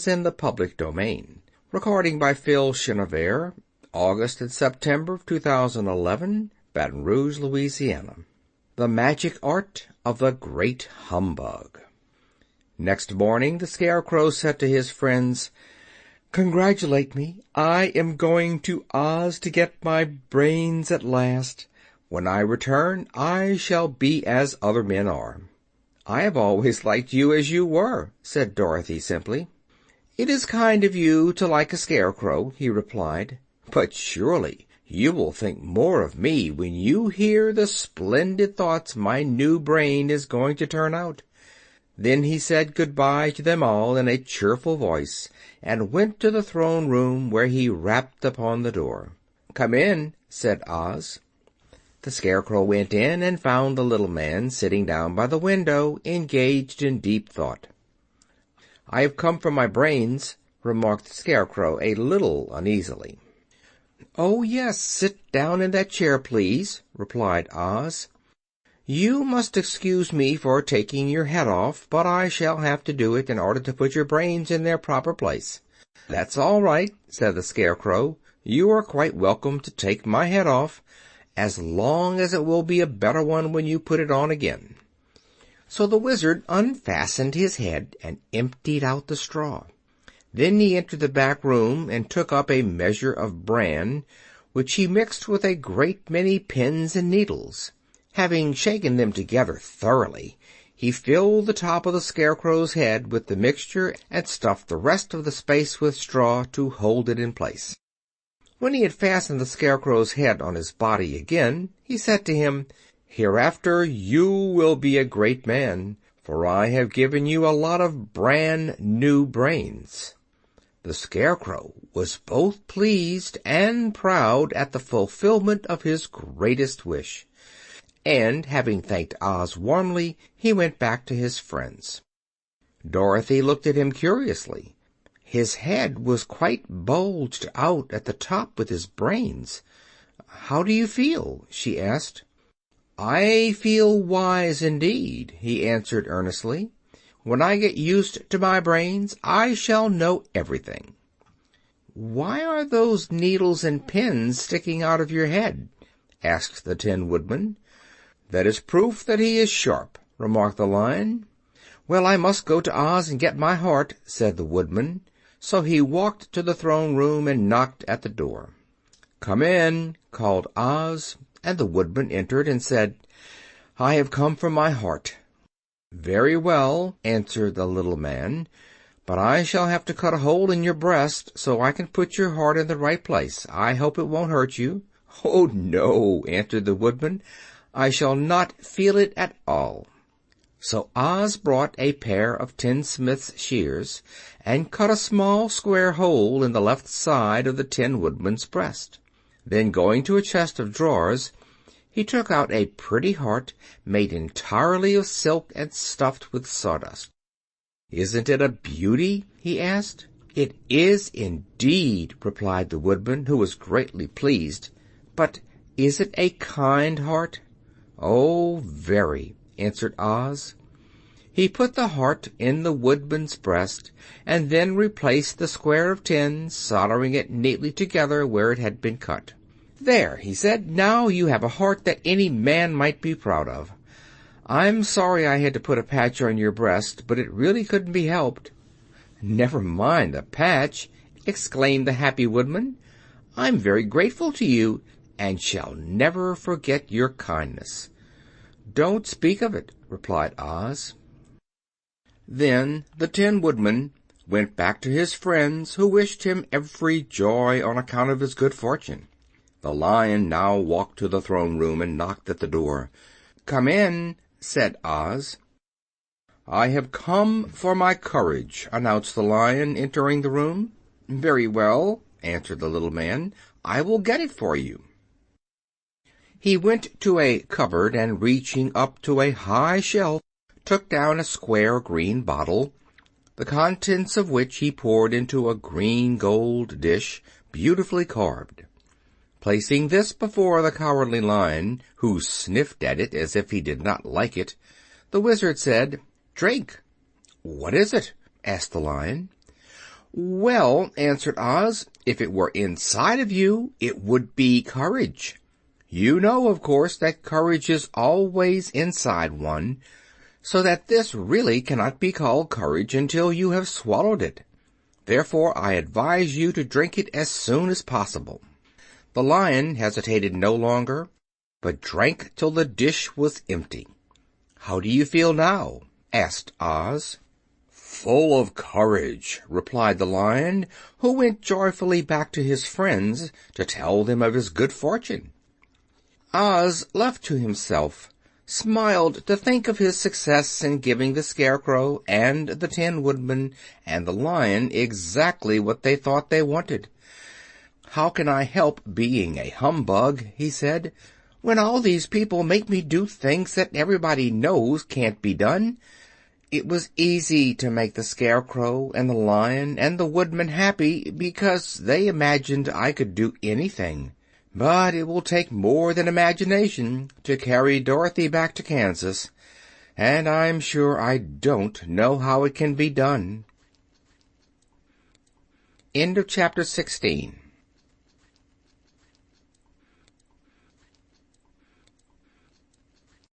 It's in the public domain. Recording by Phil Chenevert, August and September of 2011, Baton Rouge, Louisiana. The Magic Art of the Great Humbug. Next morning the Scarecrow said to his friends, "Congratulate me. I am going to Oz to get my brains at last. When I return, I shall be as other men are." "I have always liked you as you were," said Dorothy simply. "It is kind of you to like a scarecrow," he replied, "but surely you will think more of me when you hear the splendid thoughts my new brain is going to turn out." Then he said good-bye to them all in a cheerful voice, and went to the throne room, where he rapped upon the door. "Come in," said Oz. The Scarecrow went in and found the little man sitting down by the window, engaged in deep thought. "I have come for my brains," remarked the Scarecrow a little uneasily. "Oh, yes, sit down in that chair, please," replied Oz. "You must excuse me for taking your head off, but I shall have to do it in order to put your brains in their proper place." "That's all right," said the Scarecrow. "You are quite welcome to take my head off, as long as it will be a better one when you put it on again." So the Wizard unfastened his head and emptied out the straw. Then he entered the back room and took up a measure of bran, which he mixed with a great many pins and needles. Having shaken them together thoroughly, he filled the top of the Scarecrow's head with the mixture and stuffed the rest of the space with straw to hold it in place. When he had fastened the Scarecrow's head on his body again, he said to him, "Hereafter you will be a great man, for I have given you a lot of brand new brains." The Scarecrow was both pleased and proud at the fulfillment of his greatest wish, and, having thanked Oz warmly, he went back to his friends. Dorothy looked at him curiously. His head was quite bulged out at the top with his brains. "How do you feel?" she asked. "I feel wise indeed," he answered earnestly. "When I get used to my brains, I shall know everything." "Why are those needles and pins sticking out of your head?" asked the Tin Woodman. "That is proof that he is sharp," remarked the Lion. "Well, I must go to Oz and get my heart," said the Woodman. So he walked to the throne room and knocked at the door. "Come in," called Oz, and the Woodman entered and said, "I have come for my heart." "Very well," answered the little man, "but I shall have to cut a hole in your breast so I can put your heart in the right place. I hope it won't hurt you." "Oh, no," answered the Woodman. "I shall not feel it at all." So Oz brought a pair of tinsmith's shears and cut a small square hole in the left side of the Tin Woodman's breast. Then, going to a chest of drawers, he took out a pretty heart made entirely of silk and stuffed with sawdust. "Isn't it a beauty?" he asked. "It is indeed," replied the Woodman, who was greatly pleased. "But is it a kind heart?" "Oh, very," answered Oz. He put the heart in the Woodman's breast, and then replaced the square of tin, soldering it neatly together where it had been cut. "There," he said, "now you have a heart that any man might be proud of. I'm sorry I had to put a patch on your breast, but it really couldn't be helped." "Never mind the patch," exclaimed the happy Woodman. "I'm very grateful to you, and shall never forget your kindness." "Don't speak of it," replied Oz. Then the Tin Woodman went back to his friends, who wished him every joy on account of his good fortune. The Lion now walked to the throne room and knocked at the door. "Come in," said Oz. "I have come for my courage," announced the Lion, entering the room. "Very well," answered the little man. "I will get it for you." He went to a cupboard and, reaching up to a high shelf, took down a square green bottle, the contents of which he poured into a green gold dish, beautifully carved. Placing this before the Cowardly Lion, who sniffed at it as if he did not like it, the Wizard said, "Drink." "What is it?" asked the Lion. "Well," answered Oz, "if it were inside of you, it would be courage. You know, of course, that courage is always inside one, so that this really cannot be called courage until you have swallowed it. Therefore I advise you to drink it as soon as possible." The Lion hesitated no longer, but drank till the dish was empty. "How do you feel now?" asked Oz. "Full of courage," replied the Lion, who went joyfully back to his friends to tell them of his good fortune. Oz, left to himself, smiled to think of his success in giving the Scarecrow and the Tin Woodman and the Lion exactly what they thought they wanted. "How can I help being a humbug," he said, "when all these people make me do things that everybody knows can't be done? It was easy to make the Scarecrow and the Lion and the Woodman happy because they imagined I could do anything. But it will take more than imagination to carry Dorothy back to Kansas, and I'm sure I don't know how it can be done." End of chapter 16.